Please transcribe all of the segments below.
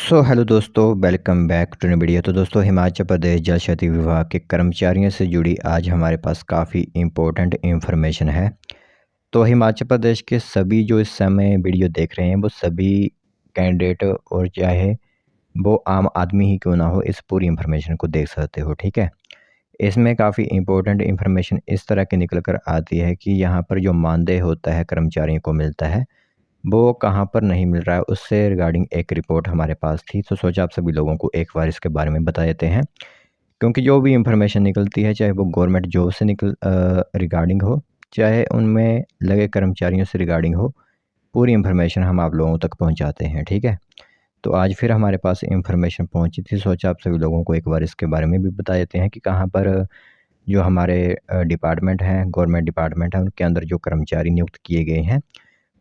Hello दोस्तों, welcome back to new video. तो दोस्तों, हिमाचल प्रदेश जल शक्ति विभाग के कर्मचारियों से जुड़ी आज हमारे पास काफ़ी इम्पोर्टेंट इन्फॉर्मेशन है। तो हिमाचल प्रदेश के सभी जो इस समय वीडियो देख रहे हैं वो सभी कैंडिडेट और चाहे वो आम आदमी ही क्यों ना हो, इस पूरी इन्फॉर्मेशन को देख सकते हो। ठीक है, इसमें काफ़ी इम्पोर्टेंट इन्फॉर्मेशन इस तरह की निकल कर आती है कि यहाँ पर जो मानदेय होता है कर्मचारियों को मिलता है वो कहाँ पर नहीं मिल रहा है, उससे रिगार्डिंग एक रिपोर्ट हमारे पास थी। तो सोचा आप सभी लोगों को एक बार इसके बारे में बता देते हैं, क्योंकि जो भी इंफॉर्मेशन निकलती है चाहे वो गवर्नमेंट जॉब से रिगार्डिंग हो, चाहे उनमें लगे कर्मचारियों से रिगार्डिंग हो, पूरी इन्फॉर्मेशन हम आप लोगों तक पहुंचाते हैं। ठीक है, तो आज फिर हमारे पास इन्फॉर्मेशन पहुंची थी, सोचा आप सभी लोगों को एक बार इसके बारे में भी बता देते हैं कि कहाँ पर जो हमारे डिपार्टमेंट हैं, गवर्नमेंट डिपार्टमेंट हैं, उनके अंदर जो कर्मचारी नियुक्त किए गए हैं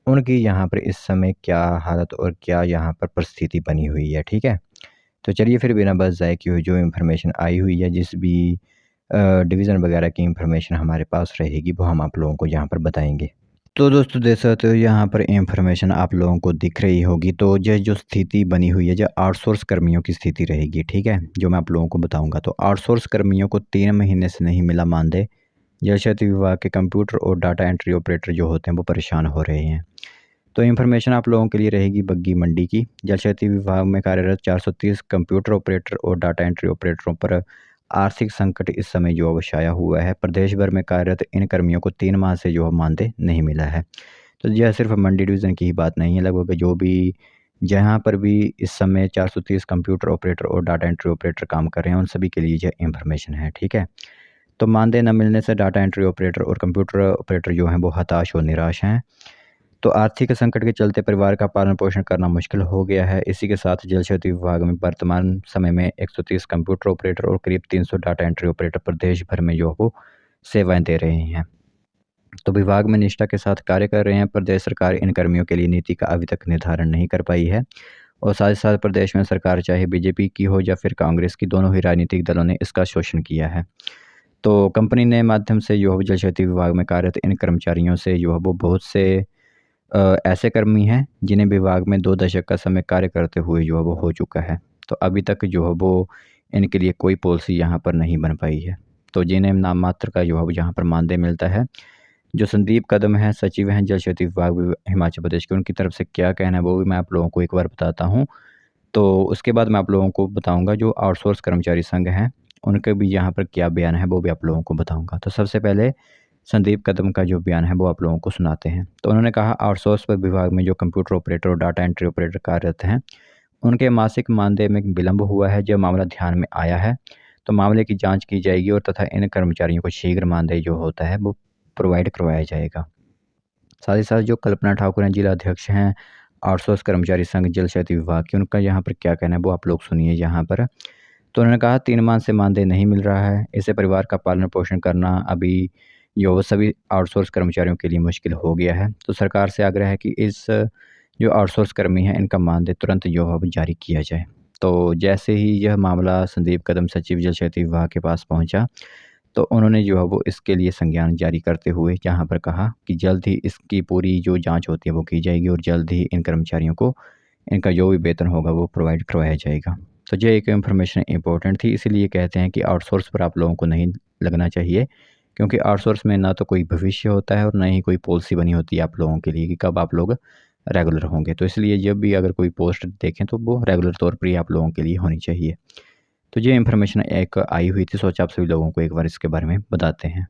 उनकी यहाँ पर इस समय क्या हालत और क्या यहाँ पर परिस्थिति बनी हुई है। ठीक है, तो चलिए फिर बिना बस ज़ाय किए हुए जो इन्फॉर्मेशन आई हुई है, जिस भी डिवीज़न वगैरह की इन्फॉर्मेशन हमारे पास रहेगी वो हम आप लोगों को यहाँ पर बताएंगे। तो दोस्तों देख सकते हो यहाँ पर इन्फॉर्मेशन आप लोगों को दिख रही होगी। तो ये जो स्थिति बनी हुई है, जो आउटसोर्स कर्मियों की स्थिति रहेगी, ठीक है, जो मैं आप लोगों को बताऊंगा। तो आउटसोर्स कर्मियों को 3 महीने से नहीं मिला मानदेय। जल शक्ति विभाग के कंप्यूटर और डाटा एंट्री ऑपरेटर जो होते हैं वो परेशान हो रहे हैं। तो इन्फॉर्मेशन आप लोगों के लिए रहेगी बग्गी मंडी की। जल शक्ति विभाग में कार्यरत 430 कंप्यूटर ऑपरेटर और डाटा एंट्री ऑपरेटरों पर आर्थिक संकट इस समय जो है छाया हुआ है। प्रदेश भर में कार्यरत इन कर्मियों को 3 माह से जो है मानदेय नहीं मिला है। तो यह सिर्फ मंडी डिवीज़न की ही बात नहीं है, लगभग जो भी जहाँ पर भी इस समय 430 कंप्यूटर ऑपरेटर और डाटा एंट्री ऑपरेटर काम कर रहे हैं उन सभी के लिए यह इन्फॉर्मेशन है। ठीक है, तो मानदेय न मिलने से डाटा एंट्री ऑपरेटर और कंप्यूटर ऑपरेटर जो हैं वो हताश और निराश हैं। तो आर्थिक संकट के चलते परिवार का पालन पोषण करना मुश्किल हो गया है। इसी के साथ जल शक्ति विभाग में वर्तमान समय में 130 कंप्यूटर ऑपरेटर और करीब 300 डाटा एंट्री ऑपरेटर प्रदेश भर में जो वो सेवाएं दे रहे हैं। तो विभाग में निष्ठा के साथ कार्य कर रहे हैं। प्रदेश सरकार इन कर्मियों के लिए नीति का अभी तक निर्धारण नहीं कर पाई है, और साथ ही साथ प्रदेश में सरकार चाहे बीजेपी की हो या फिर कांग्रेस की, दोनों ही राजनीतिक दलों ने इसका शोषण किया है। तो कंपनी ने माध्यम से जो जल शक्ति विभाग में कार्यरत इन कर्मचारियों से जो है वो बहुत से ऐसे कर्मी हैं जिन्हें विभाग में 2 दशक का समय कार्य करते हुए जो है वो हो चुका है। तो अभी तक जो है वो इनके लिए कोई पॉलिसी यहाँ पर नहीं बन पाई है। तो जिन्हें नाम मात्र का जो है वो यहाँ पर मानदेय मिलता है। जो संदीप कदम हैं, सचिव हैं जल शक्ति विभाग हिमाचल प्रदेश के, उनकी तरफ से क्या कहना है वो भी मैं आप लोगों को एक बार बताता हूँ। तो उसके बाद मैं आप लोगों को बताऊँगा जो आउटसोर्स कर्मचारी संघ हैं, उनके भी यहाँ पर क्या बयान है वो भी आप लोगों को बताऊँगा। तो सबसे पहले संदीप कदम का जो बयान है वो आप लोगों को सुनाते हैं। तो उन्होंने कहा, आउटसोर्स पर विभाग में जो कंप्यूटर ऑपरेटर और डाटा एंट्री ऑपरेटर कार्यरत हैं उनके मासिक मानदेय में विलंब हुआ है। जब मामला ध्यान में आया है तो मामले की जांच की जाएगी और तथा इन कर्मचारियों को शीघ्र मानदेय जो होता है वो प्रोवाइड करवाया जाएगा। साथ ही साथ जो कल्पना ठाकुर हैं, जिला अध्यक्ष हैं आउटसोर्स कर्मचारी संघ जल शक्ति विभाग की, उनका यहाँ पर क्या कहना है वो आप लोग सुनिए यहाँ पर। तो उन्होंने कहा, 3 माह से मानदेय नहीं मिल रहा है, इससे परिवार का पालन पोषण करना अभी जो सभी आउटसोर्स कर्मचारियों के लिए मुश्किल हो गया है। तो सरकार से आग्रह है कि इस जो आउटसोर्स कर्मी हैं इनका मानदेय तुरंत जो है जारी किया जाए। तो जैसे ही यह मामला संदीप कदम सचिव जल शक्ति विभाग के पास पहुंचा तो उन्होंने जो है वो इसके लिए संज्ञान जारी करते हुए यहाँ पर कहा कि जल्द ही इसकी पूरी जो जाँच होती है वो की जाएगी और जल्द ही इन कर्मचारियों को इनका जो भी वेतन होगा वो प्रोवाइड करवाया जाएगा। तो ये एक इन्फॉर्मेशन इंपॉर्टेंट थी, इसीलिए कहते हैं कि आउटसोर्स पर आप लोगों को नहीं लगना चाहिए, क्योंकि आउटसोर्स में ना तो कोई भविष्य होता है और ना ही कोई पॉलिसी बनी होती है आप लोगों के लिए कि कब आप लोग रेगुलर होंगे। तो इसलिए जब भी अगर कोई पोस्ट देखें तो वो रेगुलर तौर पर ही आप लोगों के लिए होनी चाहिए। तो ये इन्फॉर्मेशन एक आई हुई थी, सोचा आप सभी लोगों को एक बार इसके बारे में बताते हैं।